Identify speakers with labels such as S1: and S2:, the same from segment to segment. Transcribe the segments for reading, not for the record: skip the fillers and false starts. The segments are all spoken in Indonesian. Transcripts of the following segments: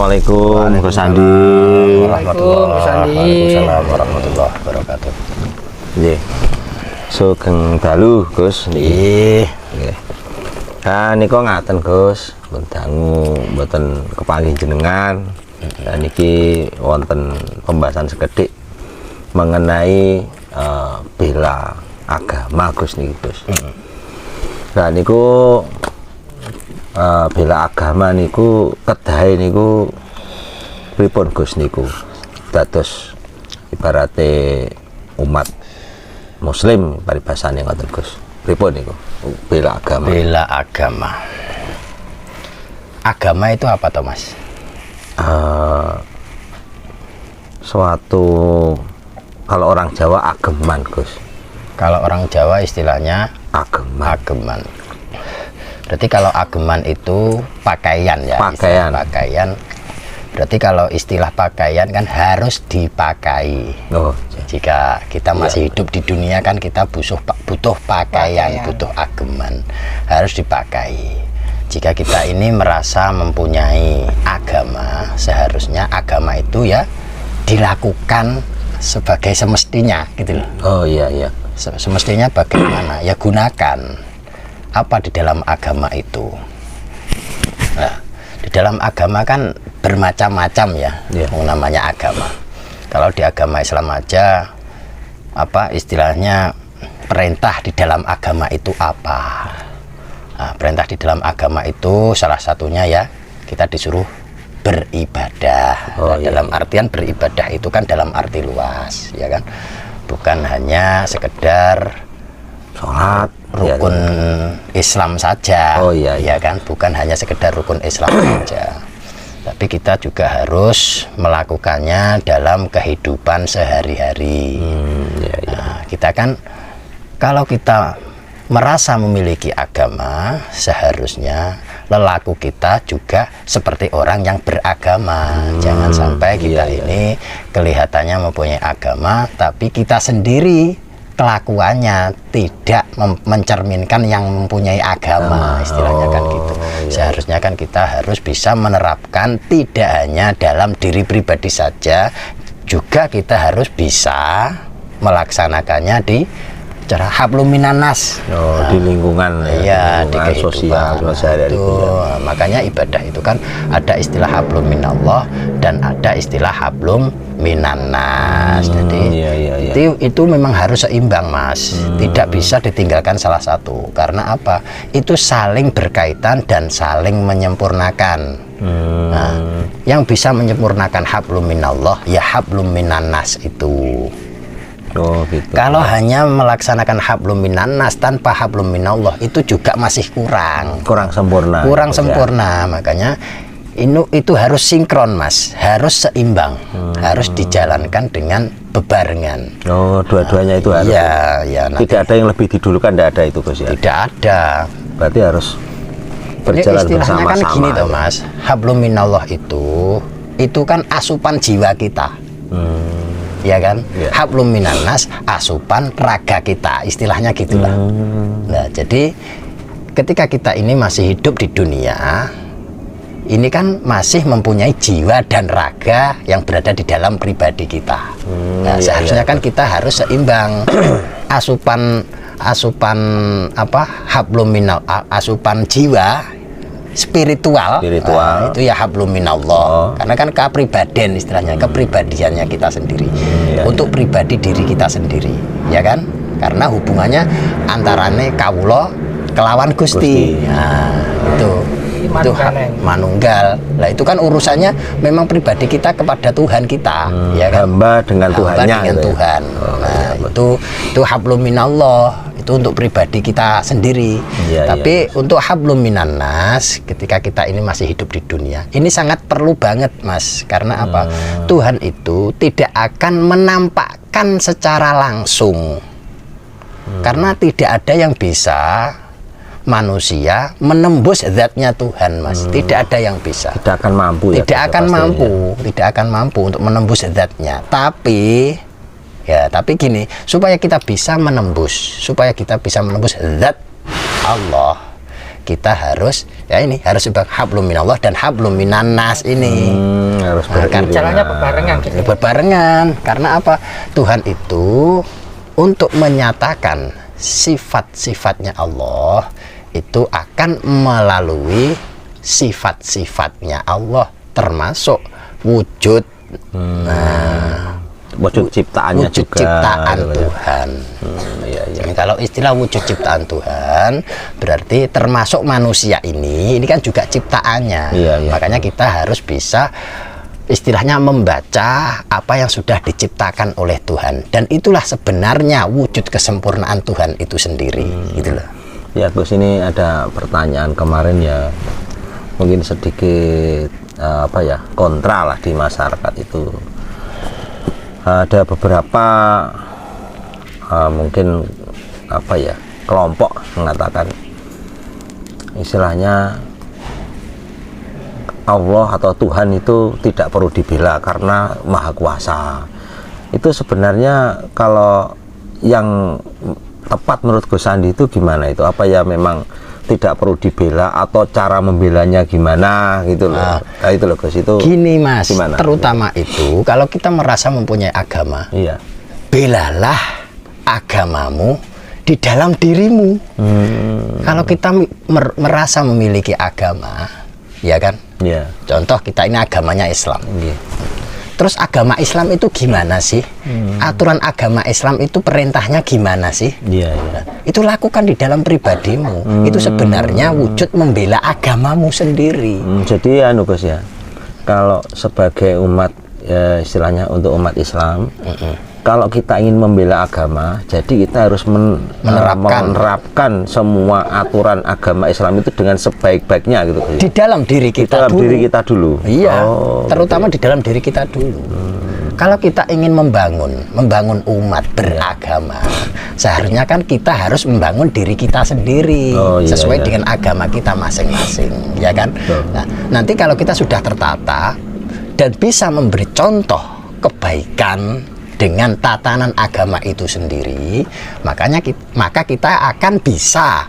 S1: Assalamualaikum Gus Andi.
S2: Waalaikumsalam warahmatullahi wabarakatuh.
S1: Nggih. Sugeng dalu Gus nggih. Nggih. Niku ngaten Gus, dangu mboten kepanggih jenengan. Niki wonten pembahasan sekedhik mengenai bela agama Gus niki Gus. Niku bela agama niku kedahe niku pripun Gus niku dados ibarate umat muslim paribasane ngoten Gus pripun niku bela agama.
S2: Bela agama. Agama itu apa toh Mas?
S1: Suatu kalau orang Jawa ageman Gus.
S2: Kalau orang Jawa istilahnya ageman. Berarti kalau ageman itu pakaian ya. Pakaian. Berarti kalau istilah pakaian kan harus dipakai. Jika kita masih hidup di dunia kan kita butuh pakaian, butuh ageman, harus dipakai. Jika kita ini merasa mempunyai agama, seharusnya agama itu ya dilakukan sebagai semestinya gitu loh.
S1: Oh iya.
S2: Semestinya bagaimana? Ya gunakan apa di dalam agama itu. Nah, di dalam agama kan bermacam-macam ya, namanya agama. Kalau di agama Islam aja, apa istilahnya perintah di dalam agama itu apa? Nah, perintah di dalam agama itu salah satunya ya kita disuruh beribadah. Dalam artian beribadah itu kan dalam arti luas, ya kan? Bukan hanya sekedar
S1: sholat
S2: rukun Islam saja, ya kan, bukan hanya sekedar rukun Islam saja, tapi kita juga harus melakukannya dalam kehidupan sehari-hari. Nah, kita kan kalau kita merasa memiliki agama, seharusnya lelaku kita juga seperti orang yang beragama. Jangan sampai kita ini kelihatannya mempunyai agama tapi kita sendiri kelakuannya tidak mencerminkan yang mempunyai agama, istilahnya kan gitu. Seharusnya kan kita harus bisa menerapkan tidak hanya dalam diri pribadi saja, juga kita harus bisa melaksanakannya di cara hablum minan nas.
S1: Di lingkungan
S2: ya, di
S1: sosial
S2: itu. Makanya ibadah itu kan ada istilah hablum minallah dan ada istilah hablum minan nas. Jadi itu memang harus seimbang Mas. Tidak bisa ditinggalkan salah satu. Karena apa? Itu saling berkaitan dan saling menyempurnakan. Nah, yang bisa menyempurnakan hablum minallah ya hablum minan nas itu. Gitu. Kalau hanya melaksanakan hablum minan nas tanpa hablum minallah itu juga masih kurang sempurna. Makanya itu harus sinkron Mas, harus seimbang, harus dijalankan dengan bebarengan.
S1: Dua-duanya itu harus. Tidak ada yang lebih didulukan, tidak ada itu Gus ya.
S2: Tidak ada.
S1: Berarti harus berjalan bersama-sama.
S2: Kan gini toh Mas, hablum minallah itu kan asupan jiwa kita. Ya kan, hablum minan nas asupan raga kita, istilahnya gitulah. Nah, jadi ketika kita ini masih hidup di dunia ini kan masih mempunyai jiwa dan raga yang berada di dalam pribadi kita. Nah, seharusnya kan kita harus seimbang. asupan apa hablum minal asupan jiwa spiritual. Nah, itu ya hablum minallah. Karena kan kepribadian istilahnya, kepribadiannya kita sendiri. Untuk pribadi diri kita sendiri, ya kan? Karena hubungannya antarane kawula kelawan Gusti. Nah, itu manunggal. Lah itu kan urusannya memang pribadi kita kepada Tuhan kita, ya kan?
S1: Hamba dengan Tuhannya
S2: dengan Tuhan. Nah, itu hablum minallah. Itu untuk pribadi kita sendiri. Tapi untuk hablum minan nas ketika kita ini masih hidup di dunia ini sangat perlu banget Mas. Karena apa? Tuhan itu tidak akan menampakkan secara langsung. Karena tidak ada yang bisa manusia menembus zatnya Tuhan Mas. Tidak ada yang bisa.
S1: Tidak akan mampu ya.
S2: Tidak akan mampu untuk menembus zatnya. Tapi gini, supaya kita bisa menembus zat Allah, kita harus ya ini harus hablum minallah dan hablum minannas ini.
S1: Harus
S3: caranya berbarengan gitu.
S2: Berbarengan. Karena apa? Tuhan itu untuk menyatakan sifat-sifatnya Allah itu akan melalui sifat-sifatnya Allah, termasuk wujud
S1: wujud ciptaannya
S2: wujud
S1: juga,
S2: ciptaan Tuhan.
S1: Iya.
S2: Kalau istilah wujud ciptaan Tuhan berarti termasuk manusia ini kan juga ciptaannya.
S1: Iya.
S2: Makanya kita harus bisa istilahnya membaca apa yang sudah diciptakan oleh Tuhan, dan itulah sebenarnya wujud kesempurnaan Tuhan itu sendiri. Gitu loh.
S1: Ya, Gus, ini ada pertanyaan kemarin ya, mungkin sedikit kontra lah di masyarakat itu. Ada beberapa mungkin kelompok mengatakan istilahnya Allah atau Tuhan itu tidak perlu dibela karena maha kuasa. Itu sebenarnya kalau yang tepat menurut Gus Sandi itu gimana itu? Apa ya memang tidak perlu dibela atau cara membelanya gimana gitu loh? Nah, itu loh Gus, itu
S2: gini Mas,
S1: gimana?
S2: Terutama itu kalau kita merasa mempunyai agama,
S1: iya,
S2: belalah agamamu di dalam dirimu. Kalau kita merasa memiliki agama, ya kan?
S1: Iya.
S2: Contoh kita ini agamanya Islam.
S1: Iya.
S2: Terus agama Islam itu gimana sih? Aturan agama Islam itu perintahnya gimana sih?
S1: Iya.
S2: Itu lakukan di dalam pribadimu. Itu sebenarnya wujud membela agamamu sendiri.
S1: Jadi Gus ya, kalau sebagai umat istilahnya untuk umat Islam, kalau kita ingin membela agama, jadi kita harus menerapkan semua aturan agama Islam itu dengan sebaik-baiknya gitu.
S2: Di dalam diri kita dulu.
S1: Diri kita dulu.
S2: Iya, terutama di dalam diri kita dulu. Kalau kita ingin membangun umat beragama, seharusnya kan kita harus membangun diri kita sendiri sesuai dengan agama kita masing-masing, ya kan? Nah, nanti kalau kita sudah tertata dan bisa memberi contoh kebaikan dengan tatanan agama itu sendiri, maka kita akan bisa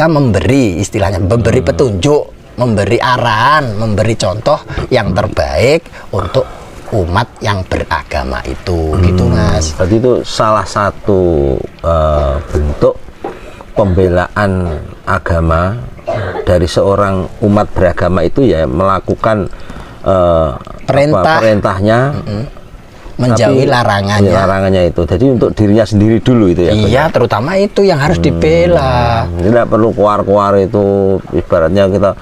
S2: memberi istilahnya, memberi petunjuk, memberi arahan, memberi contoh yang terbaik untuk umat yang beragama itu. Gitu Mas.
S1: Berarti itu salah satu bentuk pembelaan agama dari seorang umat beragama itu ya melakukan perintahnya,
S2: menjauhi larangannya
S1: itu. Jadi untuk dirinya sendiri dulu itu ya.
S2: Iya, terutama itu yang harus dibela.
S1: Tidak perlu keluar itu, ibaratnya kita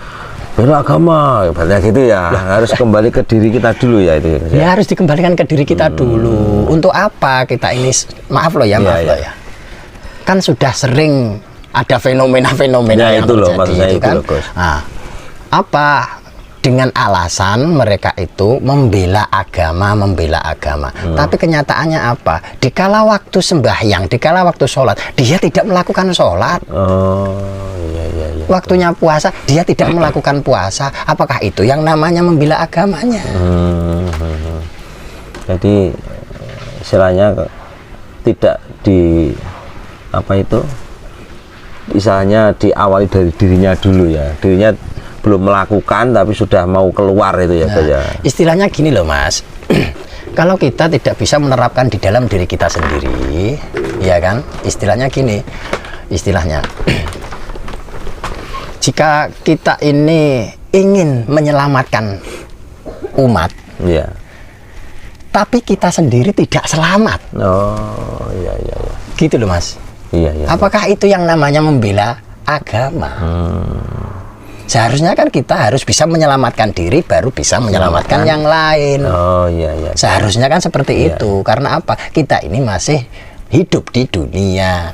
S1: bela agama, ibaratnya gitu ya. Harus kembali ke diri kita dulu ya itu.
S2: Ya, harus dikembalikan ke diri kita dulu. Untuk apa kita ini, maaf loh ya. Kan sudah sering ada fenomena-fenomena yang
S1: itu loh,
S2: terjadi itu kan. Nah, apa dengan alasan mereka itu membela agama. Tapi kenyataannya apa? Dikala waktu sembahyang, dikala waktu sholat, dia tidak melakukan sholat. Waktunya puasa, dia tidak melakukan puasa. Apakah itu yang namanya membela agamanya?
S1: Jadi istilahnya tidak misalnya diawali dari dirinya dulu ya. Dirinya belum melakukan tapi sudah mau keluar itu ya.
S2: Istilahnya gini loh Mas. Kalau kita tidak bisa menerapkan di dalam diri kita sendiri, ya kan? Istilahnya gini. Jika kita ini ingin menyelamatkan umat, tapi kita sendiri tidak selamat. Gitu loh Mas. Apakah itu yang namanya membela agama? Seharusnya kan kita harus bisa menyelamatkan diri baru bisa menyelamatkan yang lain. Seharusnya kan seperti itu. Karena apa? Kita ini masih hidup di dunia.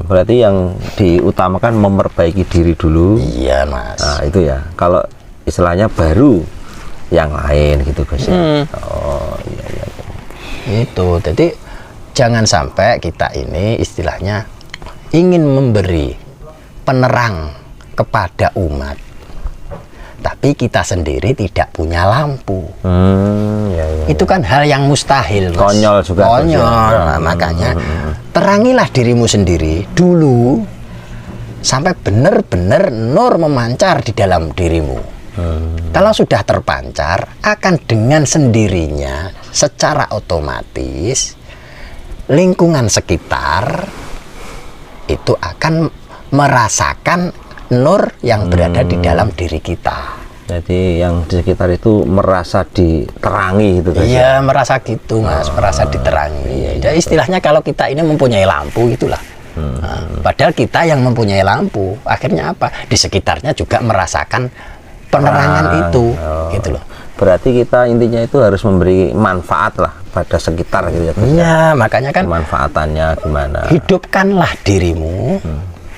S1: Berarti yang diutamakan memperbaiki diri dulu.
S2: Iya Mas.
S1: Nah itu ya. Kalau istilahnya baru yang lain gitu Gus ya.
S2: Itu. Jadi jangan sampai kita ini istilahnya ingin memberi penerang kepada umat, tapi kita sendiri tidak punya lampu. Itu kan hal yang mustahil Mas.
S1: Konyol juga.
S2: Konyol. Nah, makanya terangilah dirimu sendiri dulu, sampai benar-benar nur memancar di dalam dirimu. Kalau sudah terpancar, akan dengan sendirinya secara otomatis lingkungan sekitar itu akan merasakan nur yang berada di dalam diri kita.
S1: Jadi yang di sekitar itu merasa diterangi gitu guys.
S2: Iya, merasa gitu Mas, merasa diterangi. Jadi istilahnya kalau kita ini mempunyai lampu itulah. Padahal kita yang mempunyai lampu, akhirnya apa? Di sekitarnya juga merasakan penerangan itu, gitu loh.
S1: Berarti kita intinya itu harus memberi manfaat lah pada sekitar gitu ya.
S2: Iya, makanya kan
S1: manfaatannya gimana?
S2: Hidupkanlah dirimu.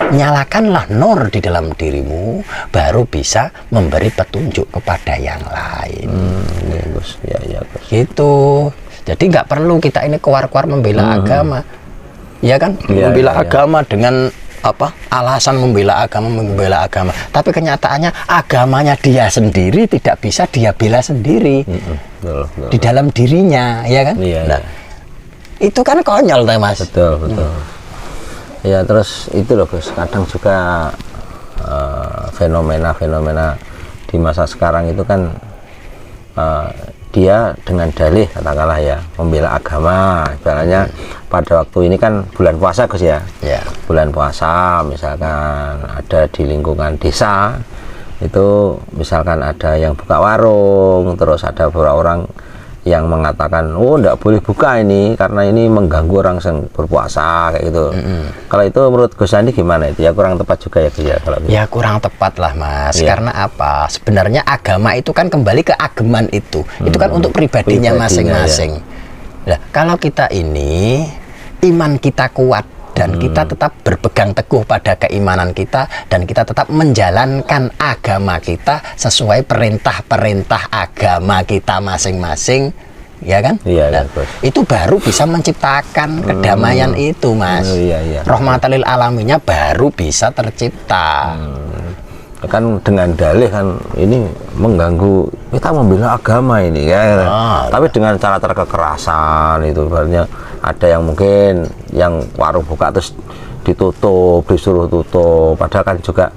S2: Nyalakanlah nur di dalam dirimu, baru bisa memberi petunjuk kepada yang lain.
S1: Ya, Gus. Ya, ya, Gus.
S2: Gitu. Jadi nggak perlu kita ini keluar-keluar membela agama, ya kan?
S1: Ya,
S2: membela
S1: ya,
S2: agama dengan apa? Alasan membela agama. Tapi kenyataannya agamanya dia sendiri tidak bisa dia bela sendiri
S1: Betul.
S2: di dalam dirinya, ya kan?
S1: Iya,
S2: Nah, itu kan konyol, tuh Mas.
S1: Betul. Ya, terus itu loh Gus, kadang juga fenomena-fenomena di masa sekarang itu kan dia dengan dalih katakanlah ya membela agama, ibaratnya pada waktu ini kan bulan puasa Gus ya. Bulan puasa misalkan ada di lingkungan desa itu, misalkan ada yang buka warung, terus ada beberapa orang yang mengatakan, oh enggak boleh buka ini karena ini mengganggu orang yang berpuasa kayak gitu. Kalau itu menurut Gus Andi gimana itu? Ya kurang tepat juga ya Gus ya kalau gitu.
S2: Ya kurang tepat lah Mas. Karena apa? Sebenarnya agama itu kan kembali ke ageman itu. Itu kan untuk pribadinya masing-masing. Nah, kalau kita ini iman kita kuat dan kita tetap berpegang teguh pada keimanan kita dan kita tetap menjalankan agama kita sesuai perintah-perintah agama kita masing-masing, ya kan?
S1: Iya,
S2: itu baru bisa menciptakan kedamaian itu Mas. Rahmatan lil alaminnya baru bisa tercipta.
S1: Kan dengan dalih kan ini mengganggu, kita membela agama ini ya. Tapi dengan cara kekerasan itu, ibaratnya ada yang mungkin yang warung buka terus ditutup, disuruh tutup, padahal kan juga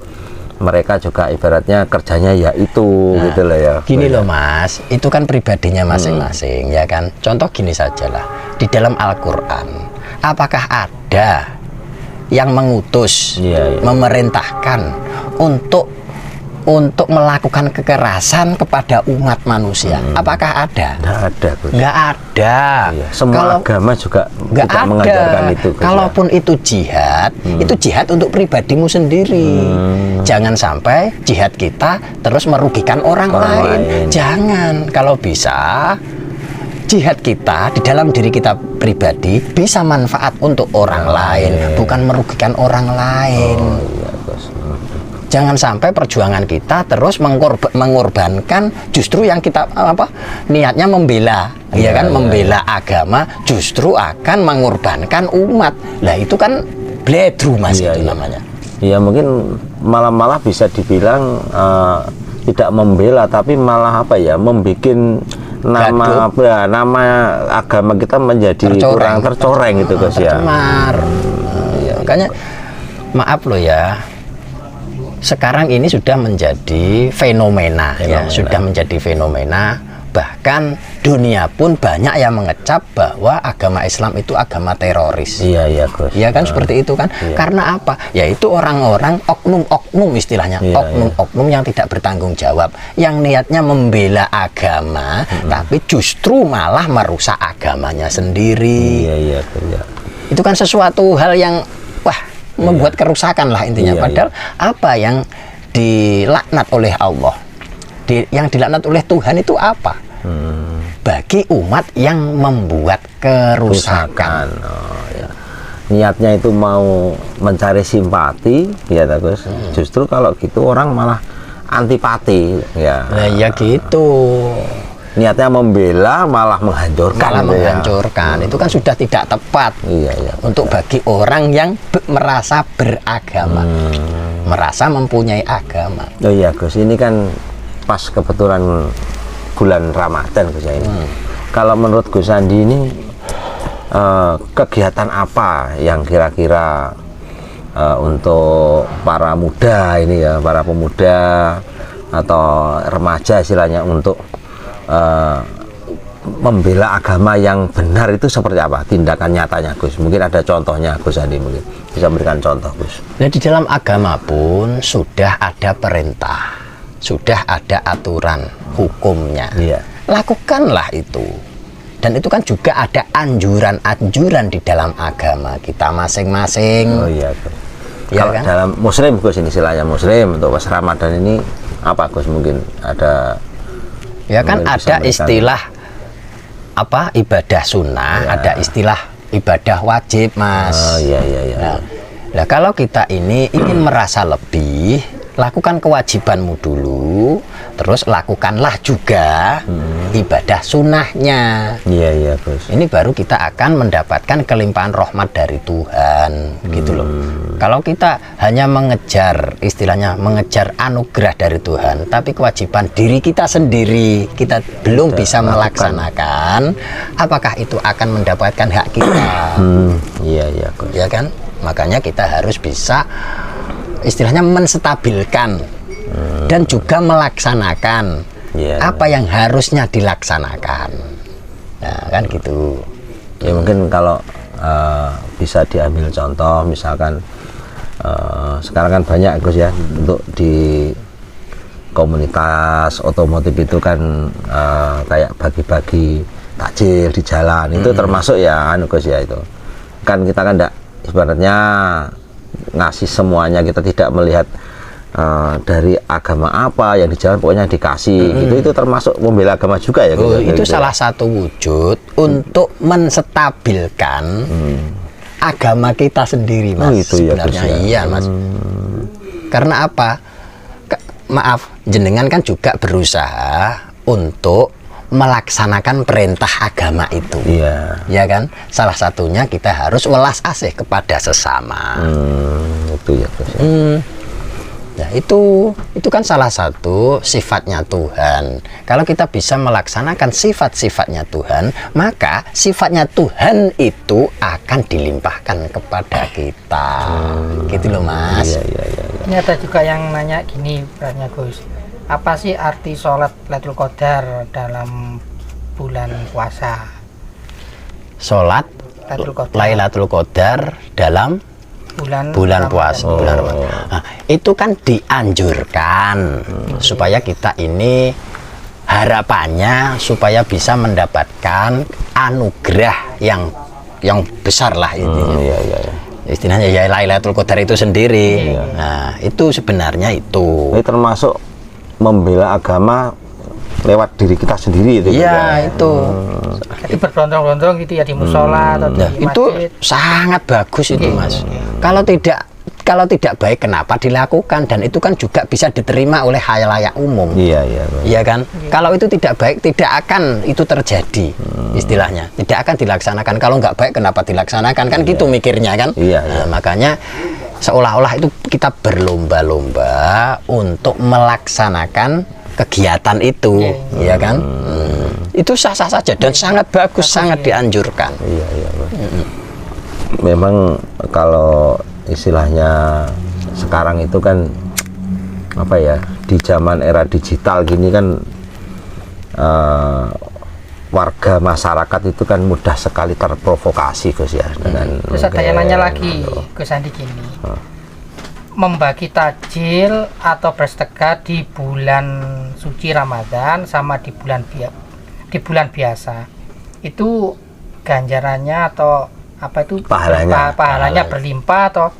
S1: mereka juga ibaratnya kerjanya ya itu gitu loh ya.
S2: Gini loh Mas, itu kan pribadinya masing-masing ya kan. Contoh gini sajalah, di dalam Al-Quran apakah ada yang mengutus, memerintahkan untuk melakukan kekerasan kepada umat manusia? Apakah ada?
S1: Nggak ada.
S2: Nggak ada.
S1: Semua agama juga
S2: nggak
S1: tidak
S2: ada.
S1: mengajarkan itu.
S2: Kalaupun itu jihad untuk pribadimu sendiri. Jangan sampai jihad kita terus merugikan orang lain. Jangan. Kalau bisa, jihad kita di dalam diri kita pribadi bisa manfaat untuk orang lain, bukan merugikan orang lain. Jangan sampai perjuangan kita terus mengorbankan justru yang kita niatnya membela, membela agama, justru akan mengorbankan umat. Lah itu kan bledru Mas, itu namanya.
S1: Ya mungkin malah bisa dibilang tidak membela, tapi malah membikin nama agama kita menjadi kurang tercoreng gitu Gus ya.
S2: Makanya maaf loh ya, sekarang ini sudah menjadi fenomena. Sudah menjadi fenomena. Bahkan dunia pun banyak yang mengecap bahwa agama Islam itu agama teroris.
S1: Iya Gus.
S2: Iya kan, seperti itu kan. Karena apa? Yaitu orang-orang oknum istilahnya, oknum yang tidak bertanggung jawab, yang niatnya membela agama, tapi justru malah merusak agamanya sendiri.
S1: Iya.
S2: Itu kan sesuatu hal yang membuat kerusakan lah intinya. Padahal apa yang dilaknat oleh Allah, yang dilaknat oleh Tuhan itu apa? Bagi umat yang membuat kerusakan.
S1: Niatnya itu mau mencari simpati, ya Gus. Justru kalau gitu orang malah antipati, ya.
S2: Nah, ya gitu.
S1: Niatnya membela malah menghancurkan.
S2: Itu kan sudah tidak tepat. Untuk bagi orang yang merasa beragama, merasa mempunyai agama.
S1: Oh iya Gus, ini kan pas kebetulan bulan Ramadan Gus ya ini. Kalau menurut Gus Andi ini kegiatan apa yang kira-kira untuk para muda ini ya, para pemuda atau remaja istilahnya untuk membela agama yang benar itu seperti apa tindakan nyatanya Gus? Mungkin ada contohnya Gus Andi, mungkin bisa berikan contoh Gus.
S2: Nah, di dalam agama pun sudah ada perintah, sudah ada aturan hukumnya.
S1: Iya.
S2: Lakukanlah itu. Dan itu kan juga ada anjuran-anjuran di dalam agama kita masing-masing.
S1: Oh iya Gus.
S2: Ya,
S1: kalau
S2: kan?
S1: dalam Muslim Gus, ini istilahnya Muslim untuk pas Ramadan ini apa Gus? Mungkin ada
S2: Ya kan
S1: mungkin bisa
S2: ada
S1: memberikan-
S2: istilah apa ibadah sunnah,
S1: Ya.
S2: ada istilah ibadah wajib, Mas.
S1: Oh iya iya iya.
S2: Nah, kalau kita ini ingin merasa lebih, lakukan kewajibanmu dulu, terus lakukanlah juga ibadah sunnahnya.
S1: Iya iya Gus.
S2: Ini baru kita akan mendapatkan kelimpahan rahmat dari Tuhan, gitu loh. Kalau kita hanya mengejar, istilahnya mengejar anugerah dari Tuhan, tapi kewajiban diri kita sendiri kita belum bisa melaksanakan, apakah itu akan mendapatkan hak kita?
S1: Iya iya Gus.
S2: Ya kan? Makanya kita harus bisa istilahnya menstabilkan dan juga melaksanakan
S1: Iya.
S2: apa yang harusnya dilaksanakan. Nah, kan gitu.
S1: Ya mungkin kalau bisa diambil contoh misalkan sekarang kan banyak Gus ya untuk di komunitas otomotif itu kan kayak bagi-bagi takjil di jalan itu termasuk ya anu Gus ya, itu kan kita kan enggak ibaratnya ngasih semuanya, kita tidak melihat dari agama apa yang di jalan pokoknya dikasih gitu, itu termasuk membela agama juga ya
S2: Oh,
S1: gitu,
S2: itu
S1: gitu
S2: salah
S1: ya?
S2: satu wujud untuk menstabilkan agama kita sendiri, Mas.
S1: Oh, itu ya,
S2: sebenarnya
S1: Gus, ya.
S2: iya, Mas. Karena apa? Maaf, jenengan kan juga berusaha untuk melaksanakan perintah agama itu.
S1: Iya.
S2: Ya kan? Salah satunya kita harus welas asih kepada sesama.
S1: Itu ya Gus ya.
S2: Nah, itu kan salah satu sifatnya Tuhan. Kalau kita bisa melaksanakan sifat-sifatnya Tuhan, maka sifatnya Tuhan itu akan dilimpahkan kepada kita. Gitu loh, Mas.
S1: Iya iya iya.
S3: Ini ada juga yang nanya gini, berarti Gus, apa sih arti sholat Lailatul Qadar dalam bulan puasa?
S2: Sholat Lailatul Qadar dalam bulan
S3: Ramadan.
S2: puasa, bulan Ramadan. Nah, itu kan dianjurkan supaya kita ini harapannya supaya bisa mendapatkan anugerah yang besar lah intinya.
S1: Iya iya iya.
S2: Istilahnya ya Lailatul Qadar itu sendiri. Nah, itu sebenarnya itu.
S1: Ini termasuk membela agama lewat diri kita sendiri itu.
S2: Iya, itu.
S3: Jadi berbondong-bondong gitu ya di musola atau di
S2: Nah, itu
S3: masjid.
S2: sangat bagus itu, Mas. Kalau tidak baik kenapa dilakukan, dan itu kan juga bisa diterima oleh khalayak umum.
S1: Iya iya.
S2: Iya kan? Kalau itu tidak baik, tidak akan itu terjadi, istilahnya. Tidak akan dilaksanakan. Kalau nggak baik, kenapa dilaksanakan? Kan gitu mikirnya kan?
S1: Iya, iya.
S2: Nah, makanya seolah-olah itu kita berlomba-lomba untuk melaksanakan kegiatan itu, ya kan? Itu sah-sah saja dan sangat bagus, sangat dianjurkan.
S1: Iya iya. Memang kalau istilahnya sekarang itu kan apa ya, di zaman era digital gini kan warga masyarakat itu kan mudah sekali terprovokasi Gus ya dengan
S3: Terus ada yang nanya lagi, Gus Andi gini, membagi takjil atau bersedekah di bulan suci Ramadan sama di bulan biasa itu ganjarannya atau apa itu pahalanya berlimpah atau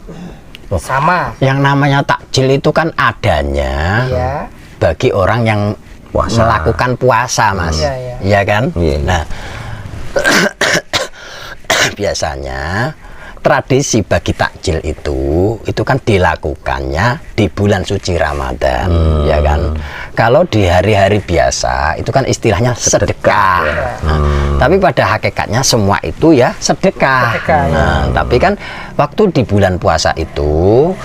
S3: sama?
S2: Yang namanya takjil itu kan adanya
S3: Iya.
S2: bagi orang yang
S1: Puasa.
S2: melakukan puasa, Mas.
S3: Iya, iya.
S2: Iya kan?
S1: Iya.
S2: Nah, biasanya tradisi bagi takjil itu kan dilakukannya di bulan suci Ramadan, ya kan? Kalau di hari-hari biasa itu kan istilahnya sedekah. Nah, tapi pada hakikatnya semua itu ya sedekah. Nah, tapi kan waktu di bulan puasa itu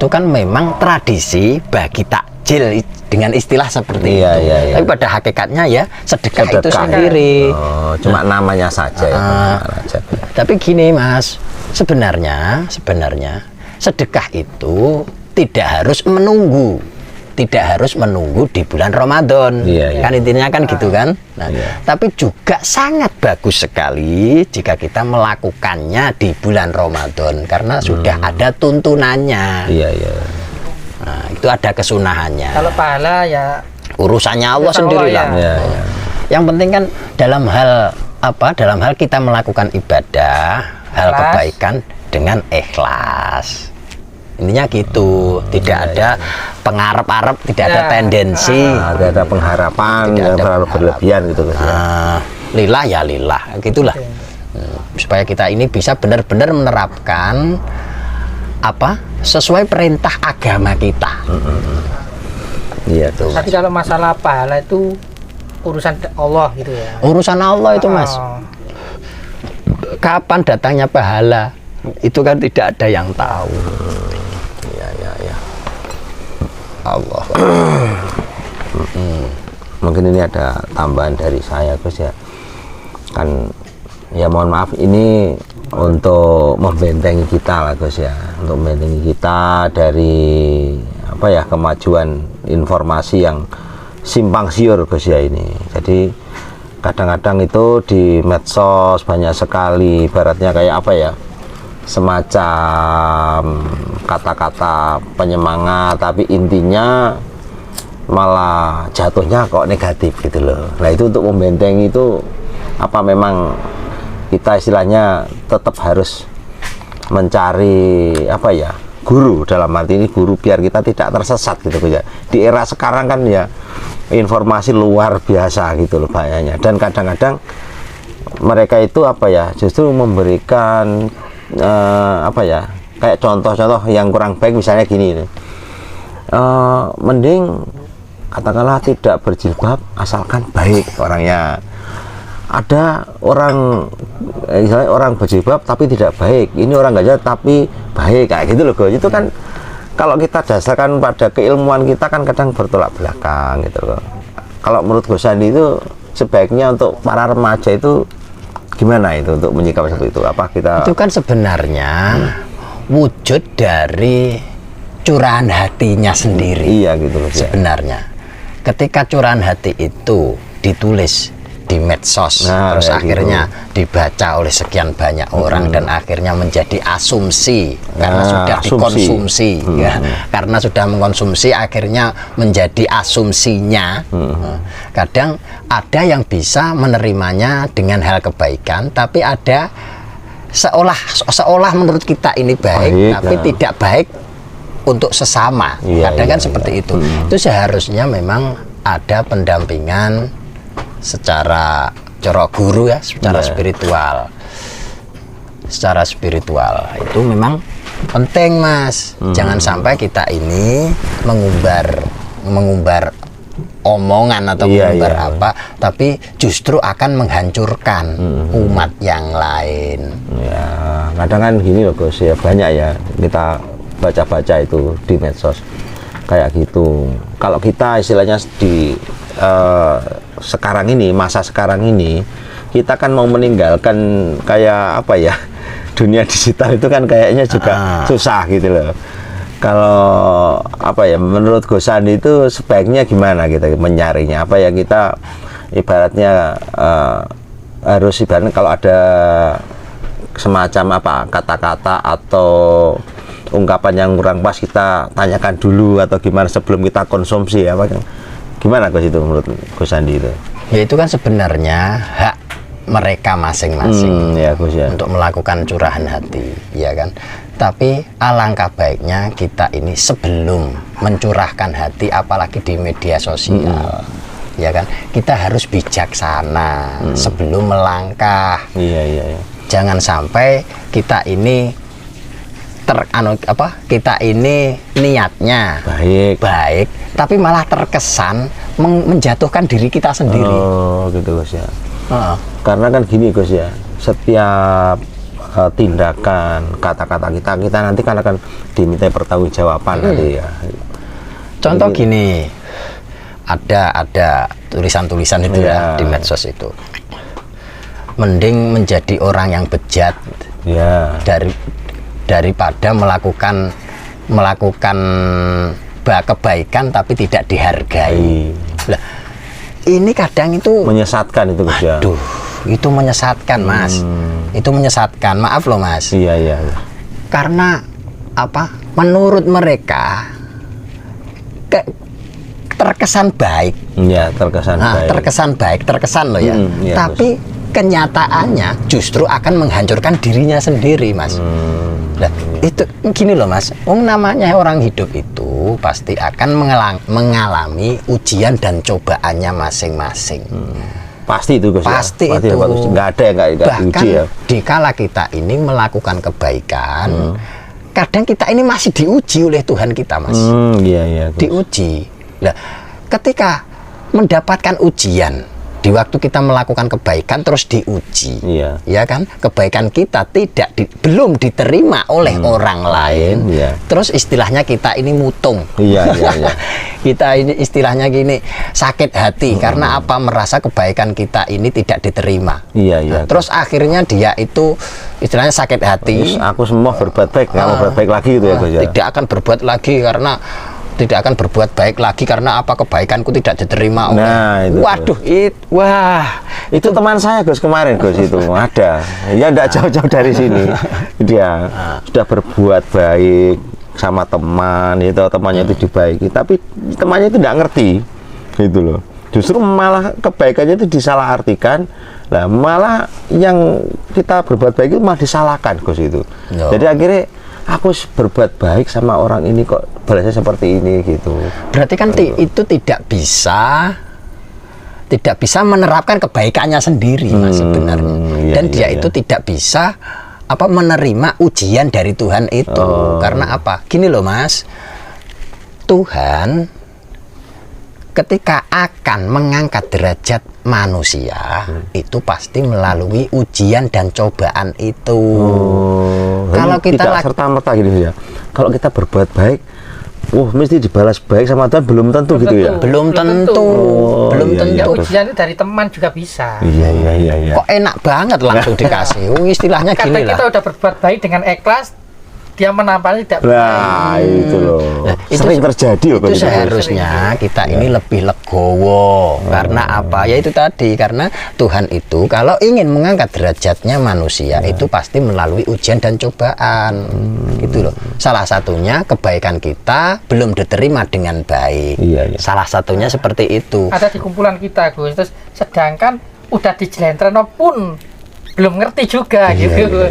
S2: kan memang tradisi bagi takjil dengan istilah seperti
S1: Iya,
S2: itu.
S1: iya, iya.
S2: Tapi pada hakikatnya ya sedekah itu
S1: Sedekah.
S2: sendiri.
S1: Oh, cuma namanya saja ya. Namanya saja.
S2: Tapi gini, Mas, sebenarnya sedekah itu tidak harus menunggu di bulan Ramadan. Kan intinya kan gitu kan. Nah, tapi juga sangat bagus sekali jika kita melakukannya di bulan Ramadan karena sudah ada tuntunannya. Nah, itu ada kesunahannya.
S3: Kalau pahala ya
S2: urusannya Allah sendiri lah. Yang penting kan dalam hal kita melakukan ibadah, hal kebaikan dengan ikhlas. Intinya gitu, tidak ada pengarap-arap, tidak ada tendensi,
S1: tidak ada pengharapan yang terlalu berlebihan gitu.
S2: Lillah ya lillah, gitulah. Supaya kita ini bisa benar-benar menerapkan sesuai perintah agama kita.
S1: Iya tuh.
S3: Tapi kalau masalah pahala itu urusan Allah gitu ya.
S2: Urusan Allah itu, Mas. Kapan datangnya pahala? Itu kan tidak ada yang tahu. Allah.
S1: Mungkin ini ada tambahan dari saya, Gus ya. Kan ya mohon maaf ini untuk membentengi kita lah, Gus ya. Untuk membentengi kita dari kemajuan informasi yang simpang siur, Gus ya ini. Jadi kadang-kadang itu di medsos banyak sekali ibaratnya kayak semacam kata-kata penyemangat tapi intinya malah jatuhnya kok negatif gitu loh. Nah itu untuk membentengi itu memang kita istilahnya tetap harus mencari guru, dalam arti ini guru biar kita tidak tersesat gitu ya. Di era sekarang kan ya informasi luar biasa gitu loh banyaknya, dan kadang-kadang mereka itu justru memberikan kayak contoh-contoh yang kurang baik, misalnya gini mending katakanlah tidak berjilbab asalkan baik orangnya. Ada misalnya orang berjilbab tapi tidak baik, ini orang gajah tapi baik, kayak gitu loh. Itu kan kalau kita dasarkan pada keilmuan kita kan kadang bertolak belakang gitu loh. Kalau menurut Gus Sandi itu sebaiknya untuk para remaja itu gimana itu untuk menyikapi seperti itu? Itu
S2: kan sebenarnya wujud dari curahan hatinya sendiri.
S1: Iya gitu loh.
S2: Sebenarnya ketika curahan hati itu ditulis di medsos, terus akhirnya dibaca oleh sekian banyak orang dan akhirnya menjadi asumsi karena sudah dikonsumsi karena sudah mengkonsumsi akhirnya menjadi asumsinya. Kadang ada yang bisa menerimanya dengan hal kebaikan, tapi ada seolah menurut kita ini baik tapi tidak baik untuk sesama. Kadang kan seperti itu. Itu seharusnya memang ada pendampingan secara guru ya, secara spiritual. Secara spiritual itu memang penting, Mas. Jangan sampai kita ini mengumbar omongan atau mengumbar tapi justru akan menghancurkan umat yang lain.
S1: Ya, kadang kan gini loh Gus ya, banyak ya kita baca-baca itu di medsos kayak gitu. Kalau kita istilahnya di sekarang ini, masa sekarang ini, kita kan mau meninggalkan kayak dunia digital itu kan kayaknya juga susah gitu loh. Kalau menurut Gus Sandi itu sebaiknya gimana kita menyarinya? Kita ibaratnya harus ibaratnya kalau ada semacam kata-kata atau ungkapan yang kurang pas kita tanyakan dulu atau gimana sebelum kita konsumsi gimana Gus itu menurut Gus Sandi itu?
S2: Ya itu kan sebenarnya hak mereka masing-masing
S1: Gus, ya.
S2: Untuk melakukan curahan hati, ya kan. Tapi alangkah baiknya kita ini sebelum mencurahkan hati, apalagi di media sosial, ya kan, kita harus bijaksana sebelum melangkah.
S1: Iya.
S2: Jangan sampai kita ini kita ini niatnya baik, tapi malah terkesan menjatuhkan diri kita sendiri.
S1: Oh, gitu Gus ya. Karena kan gini Gus ya, setiap tindakan, kata-kata kita nanti kan akan diminta pertanggungjawaban nanti ya.
S2: Contoh gini, ada tulisan-tulisan itu ya di medsos itu. Mending menjadi orang yang bejat daripada melakukan kebaikan tapi tidak dihargai. Lah, ini kadang itu
S1: menyesatkan itu Gus ya.
S2: Aduh, itu menyesatkan Mas. Itu menyesatkan. Maaf loh Mas.
S1: Iya.
S2: Karena apa? Menurut mereka terkesan baik.
S1: Iya, terkesan baik.
S2: Terkesan loh ya.
S1: Iya,
S2: tapi kenyataannya justru akan menghancurkan dirinya sendiri Mas. Nah, itu gini loh Mas, namanya orang hidup itu pasti akan mengalami ujian dan cobaannya masing-masing.
S1: Pasti itu Gus.
S2: Pasti
S1: ya?
S2: itu.
S1: Nggak ada yang nggak
S2: bahkan
S1: diuji ya.
S2: Dikala kita ini melakukan kebaikan, kadang kita ini masih diuji oleh Tuhan kita Mas.
S1: Iya.
S2: Diuji. Nah, ketika mendapatkan ujian di waktu kita melakukan kebaikan terus diuji, ya kan, kebaikan kita belum diterima oleh orang lain, terus istilahnya kita ini mutung, kita ini istilahnya gini, sakit hati karena apa, merasa kebaikan kita ini tidak diterima, nah, terus akhirnya dia itu istilahnya sakit hati,
S1: aku semua berbuat baik, nggak mau berbuat baik lagi gitu ya Gus ya.
S2: Tidak akan berbuat lagi karena tidak akan berbuat baik lagi karena apa, kebaikanku tidak diterima oleh.
S1: Nah, itu.
S2: Waduh,
S1: itu teman saya Gus kemarin Gus itu ada. Ya enggak jauh-jauh dari sini. Dia sudah berbuat baik sama teman, itu temannya itu dibaiki, tapi temannya itu enggak ngerti. Gitu loh. Justru malah kebaikannya itu disalahartikan. Lah malah yang kita berbuat baik itu malah disalahkan Gus itu. Jadi akhirnya aku berbuat baik sama orang ini kok balasnya seperti ini gitu.
S2: Berarti kan itu tidak bisa menerapkan kebaikannya sendiri Mas sebenarnya. Dan dia itu tidak bisa menerima ujian dari Tuhan itu. Karena apa? Gini loh Mas. Tuhan ketika akan mengangkat derajat manusia itu pasti melalui ujian dan cobaan itu. Kalau kita
S1: tidak serta-merta gitu ya. Kalau kita berbuat baik, mesti dibalas baik sama Tuhan, belum tentu gitu ya.
S2: Belum tentu. Belum tentu.
S3: Ujian dari teman juga bisa.
S1: Iya.
S2: Kok enak banget langsung dikasih. Istilahnya gini lah.
S3: Kita udah berbuat baik dengan ikhlas, dia menampaknya tidak
S1: baik. Itu loh. Sering terjadi loh.
S2: Itu seharusnya kita ini lebih legowo. Karena apa? Ya itu tadi, karena Tuhan itu kalau ingin mengangkat derajatnya manusia itu pasti melalui ujian dan cobaan. Gitu loh. Salah satunya kebaikan kita belum diterima dengan baik. Salah satunya seperti itu.
S3: Ada di kumpulan kita Gus, terus sedangkan udah dijelentreno pun belum ngerti juga gitu.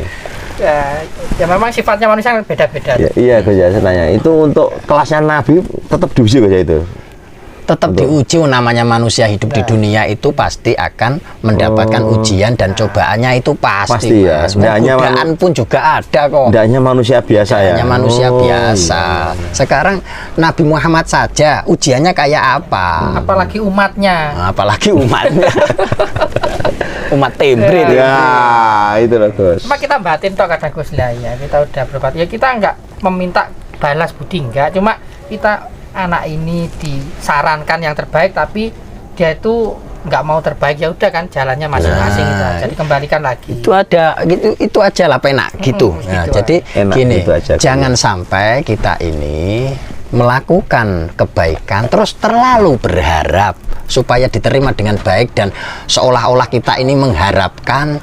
S3: Ya memang sifatnya manusia beda-beda.
S1: Iya Gus ya, saya tanya. Itu untuk kelasnya Nabi tetap diuji Gus ya itu?
S2: Tetap diuji, namanya manusia hidup di dunia itu pasti akan mendapatkan ujian dan cobaannya itu pasti
S1: ya.
S2: Godaan pun juga ada kok.
S1: Tidak hanya manusia biasa ya.
S2: Hanya manusia biasa. Sekarang Nabi Muhammad saja ujiannya kayak apa?
S3: Apalagi umatnya.
S2: Umat tembril.
S1: Ya, itu loh Gus.
S3: Cuma kita batin toh kadang Gus lah ya. Kita udah berbuat. Ya kita nggak meminta balas budi enggak. Cuma kita anak ini disarankan yang terbaik, tapi dia itu nggak mau terbaik, ya udah kan jalannya masing-masing. Jadi kembalikan lagi.
S2: Itu ada itu aja lah penak gitu. Nah, jadi gini, jangan sampai kita ini melakukan kebaikan terus terlalu berharap supaya diterima dengan baik dan seolah-olah kita ini mengharapkan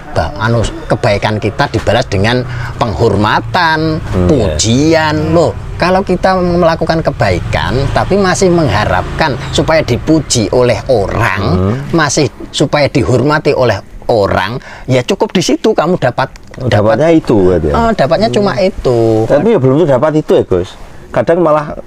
S2: kebaikan kita dibalas dengan penghormatan, pujian. Loh, kalau kita melakukan kebaikan tapi masih mengharapkan supaya dipuji oleh orang, masih supaya dihormati oleh orang, ya cukup di situ kamu dapatnya
S1: itu.
S2: Dapatnya cuma itu.
S1: Tapi ya belum dapat itu ya Gus. Kadang malah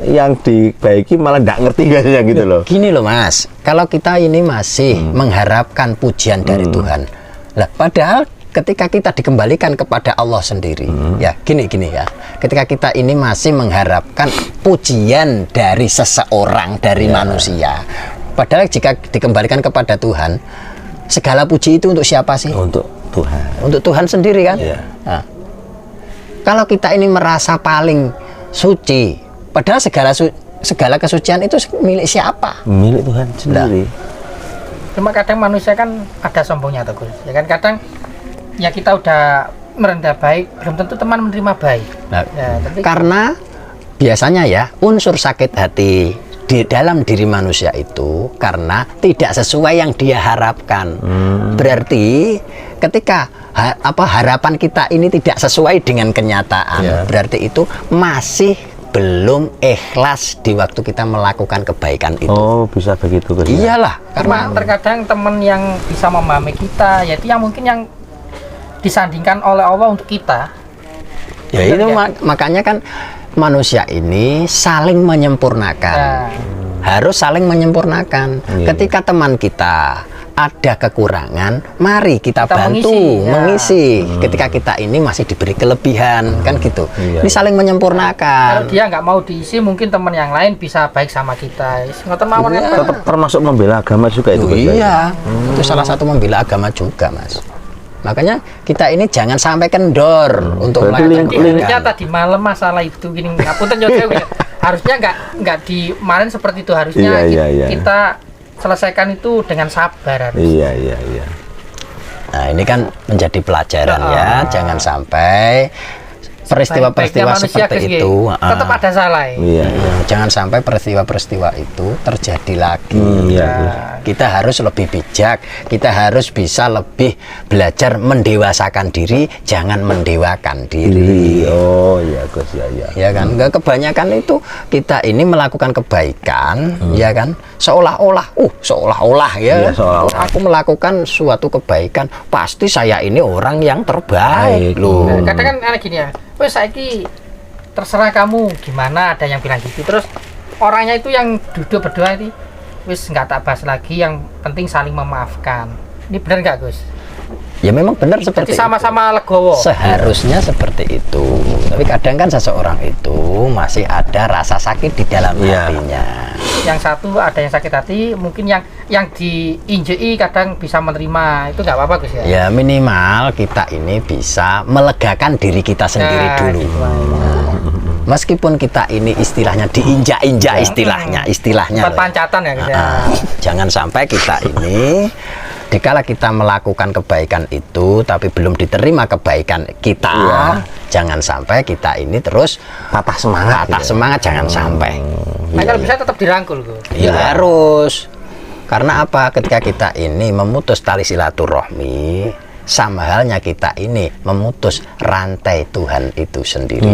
S1: yang dibaiki malah nggak ngerti kayaknya gitu loh.
S2: Gini loh Mas, kalau kita ini masih mengharapkan pujian dari Tuhan, lah padahal ketika kita dikembalikan kepada Allah sendiri, ya gini ya, ketika kita ini masih mengharapkan pujian dari seseorang, dari manusia, padahal jika dikembalikan kepada Tuhan, segala puji itu untuk siapa sih?
S1: Untuk Tuhan.
S2: Untuk Tuhan sendiri kan? Nah, kalau kita ini merasa paling suci, padahal segala kesucian itu milik siapa?
S1: Milik Tuhan sendiri.
S3: Cuma kadang manusia kan ada sombongnya tuh Gus. Ya kan kadang ya kita udah merendah baik, belum tentu teman menerima baik.
S2: Nah,
S3: Ya, tapi
S2: karena biasanya ya unsur sakit hati di dalam diri manusia itu karena tidak sesuai yang dia harapkan. Berarti ketika harapan kita ini tidak sesuai dengan kenyataan, berarti itu masih belum ikhlas di waktu kita melakukan kebaikan itu.
S1: Oh, bisa begitu Gus.
S2: Iyalah,
S3: karena terkadang teman yang bisa memahami kita, yaitu yang mungkin yang disandingkan oleh Allah untuk kita.
S2: Ya itu makanya kan manusia ini saling menyempurnakan. Harus saling menyempurnakan. Ketika teman kita ada kekurangan, mari kita bantu mengisi. Ketika kita ini masih diberi kelebihan, kan gitu. Ini saling menyempurnakan.
S3: Kalau dia nggak mau diisi, mungkin teman yang lain bisa baik sama kita.
S1: Tetap termasuk membela agama juga itu.
S2: Iya, itu salah satu membela agama juga, Mas. Makanya kita ini jangan sampai kendor untuk
S3: melakukan harusnya tadi malam masalah itu gini harusnya nggak di kemarin seperti itu, harusnya kita selesaikan itu dengan sabar.
S1: Iya.
S2: Nah, ini kan menjadi pelajaran ya, jangan sampai peristiwa-peristiwa seperti itu
S3: tetap ada salah.
S2: Jangan sampai peristiwa-peristiwa itu terjadi lagi. Kita harus lebih bijak, kita harus bisa lebih belajar mendewasakan diri, jangan mendewakan diri.
S1: Oh iya Gus,
S2: ya kan, nggak kebanyakan itu kita ini melakukan kebaikan, ya kan, seolah-olah ya, seolah-olah aku melakukan suatu kebaikan, pasti saya ini orang yang terbaik loh.
S3: Kadang kan gini ya, wes saiki terserah kamu gimana, ada yang bilang gitu. Terus orangnya itu yang duduk berdoa ini wes nggak tak bahas lagi, yang penting saling memaafkan. Ini benar nggak Gus?
S2: Ya memang benar seperti
S3: sama-sama legowo.
S2: Seharusnya seperti itu. Tapi kadang kan seseorang itu masih ada rasa sakit di dalam hatinya.
S3: Yang satu ada yang sakit hati, mungkin yang diinjeki kadang bisa menerima, itu nggak apa-apa Gus ya.
S2: Ya minimal kita ini bisa melegakan diri kita sendiri dulu. Meskipun kita ini istilahnya diinjak-injak, istilahnya
S3: pancatan ya Gus ya.
S2: Jangan sampai kita ini dikala kita melakukan kebaikan itu tapi belum diterima kebaikan kita, jangan sampai kita ini terus patah semangat, jangan sampai.
S3: Kalau bisa tetap dirangkul
S2: ya harus, karena apa, ketika kita ini memutus tali silaturahmi, sama halnya kita ini memutus rantai Tuhan itu sendiri.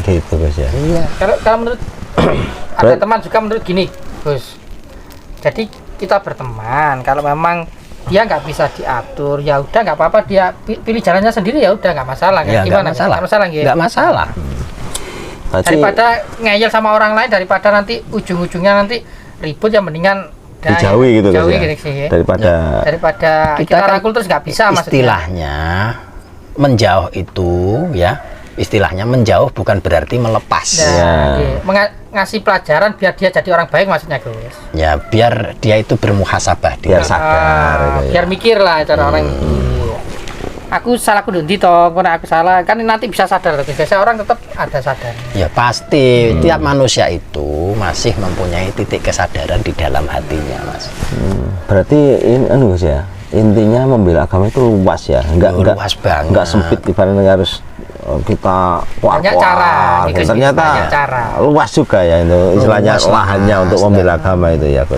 S1: Gitu Gus ya.
S3: Iya. Kalau menurut ada teman juga menurut gini Gus, jadi kita berteman, kalau memang dia nggak bisa diatur, ya udah nggak apa-apa, dia pilih jalannya sendiri, ya udah nggak masalah.
S2: Ya,
S3: gimana?
S2: Nggak masalah.
S3: Daripada ngeyel sama orang lain, daripada nanti ujung-ujungnya nanti ribut, ya mendingan
S1: dijauhi gitu
S3: ya. Daripada kita rangkul terus nggak bisa.
S2: Istilahnya menjauh itu ya, istilahnya menjauh bukan berarti melepas.
S3: Ngasih pelajaran biar dia jadi orang baik maksudnya Gus.
S2: Ya biar dia itu bermuhasabah,
S1: biar sadar,
S3: biar mikir lah cara orang. Aku salah kudu ndi toh, karena aku salah kan nanti bisa sadar loh. Biasanya orang tetap ada sadar.
S2: Ya pasti tiap manusia itu masih mempunyai titik kesadaran di dalam hatinya, Mas.
S1: Berarti ini Gus ya, intinya membela agama itu luas ya,
S2: luas banget,
S1: nggak sempit ibaratnya harus kita
S3: cara,
S1: ternyata luas juga ya itu istilahnya lahannya untuk membela agama itu ya Gus.